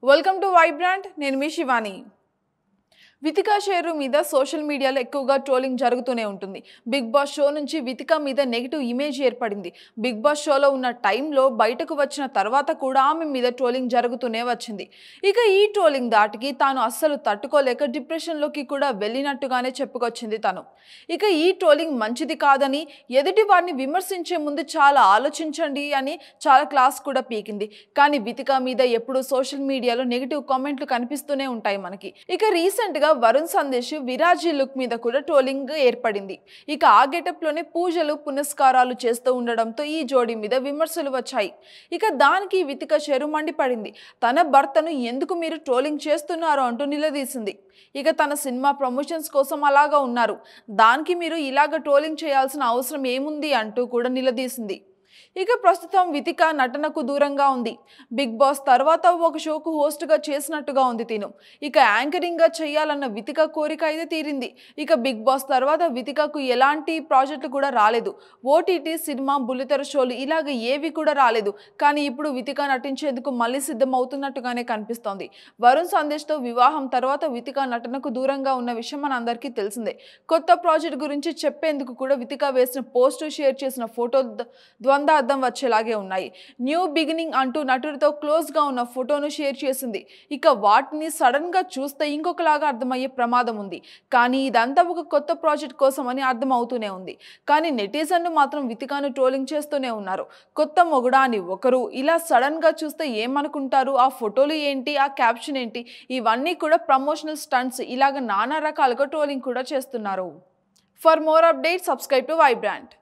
Welcome to Vibrant. నేను మీ Shivani. Vithika share మీద social మీడియాలో ఎక్కువగా ట్రోలింగ్ జరుగుతూనే ఉంటుంది. బిగ్ బాస్ షో నుంచి వితికా మీద నెగిటివ్ ఇమేజ్ ఏర్పడింది. బిగ్ బాస్ షోలో ఉన్న టైంలో బయటకు వచ్చిన తర్వాత కూడా ఆమె మీద ట్రోలింగ్ జరుగుతూనే వచ్చింది. ఇక ఈ ట్రోలింగ్ దాటికి తాను అస్సలు తట్టుకోలేక డిప్రెషన్లోకి కూడా వెళ్ళినట్టుగానే చెప్పుకొచ్చింది తను. ఇక ఈ ట్రోలింగ్ మంచిది కాదని, ఎదుటి వారిని విమర్శించే ముందు చాలా ఆలోచించండి అని చాలా క్లాస్ కూడా పీకింది. కానీ వితికా మీద ఎప్పుడూ సోషల్ మీడియాలో నెగిటివ్ కామెంట్లు కనిపిస్తూనే ఉంటాయి మనకి. ఇక రీసెంట్గా వరుణ్ సందేశ్ విరాజీ లుక్ మీద కూడా ట్రోలింగ్ ఏర్పడింది. ఇక ఆ గెటప్ లోనే పూజలు పునస్కారాలు చేస్తూ ఉండడంతో ఈ జోడీ మీద విమర్శలు వచ్చాయి. ఇక దానికి వితికా షేరు మండిపడింది. తన భర్తను ఎందుకు మీరు ట్రోలింగ్ చేస్తున్నారు అంటూ నిలదీసింది. ఇక తన సినిమా ప్రమోషన్స్ కోసం అలాగా ఉన్నారు, దానికి మీరు ఇలాగ ట్రోలింగ్ చేయాల్సిన అవసరం ఏముంది అంటూ కూడా నిలదీసింది. ఇక ప్రస్తుతం వితికా నటనకు దూరంగా ఉంది. బిగ్ బాస్ తర్వాత ఒక షోకు హోస్ట్గా చేసినట్టుగా ఉంది తిను. ఇక యాంకరింగ్గా చేయాలన్న వితికా కోరిక అయితే తీరింది. ఇక బిగ్ బాస్ తర్వాత వితికాకు ఎలాంటి ప్రాజెక్టులు కూడా రాలేదు. ఓటీటీ, సినిమా, బుల్లితెర షోలు ఇలాగ ఏవి కూడా రాలేదు. కానీ ఇప్పుడు వితికా నటించేందుకు మళ్ళీ సిద్ధం అవుతున్నట్టుగానే కనిపిస్తోంది. వరుణ్ సందేశ్తో వివాహం తర్వాత వితికా నటనకు దూరంగా ఉన్న విషయం మనందరికీ తెలిసిందే. కొత్త ప్రాజెక్ట్ గురించి చెప్పేందుకు కూడా వితికా వేసిన పోస్టు, షేర్ చేసిన ఫోటో ద్వంద్వ అర్థం వచ్చేలాగే ఉన్నాయి. న్యూ బిగినింగ్ అంటూ నటుడితో క్లోజ్ గా ఉన్న ఫోటోను షేర్ చేసింది. ఇక వాటిని సడన్ గా చూస్తే ఇంకొకలాగా అర్థమయ్యే ప్రమాదం ఉంది. కానీ ఇదంతా ఒక కొత్త ప్రాజెక్ట్ కోసం అని అర్థం అవుతూనే ఉంది. కానీ నెటిజన్లు మాత్రం వితికాను ట్రోలింగ్ చేస్తూనే ఉన్నారు. కొత్త మొగుడా అని ఒకరు, ఇలా సడన్ గా చూస్తే ఏమనుకుంటారు, ఆ ఫోటోలు ఏంటి, ఆ క్యాప్షన్ ఏంటి, ఇవన్నీ కూడా ప్రమోషనల్ స్టంట్స్, ఇలాగ నానా రకాలుగా ట్రోలింగ్ కూడా చేస్తున్నారు. For more updates subscribe to Vibrant.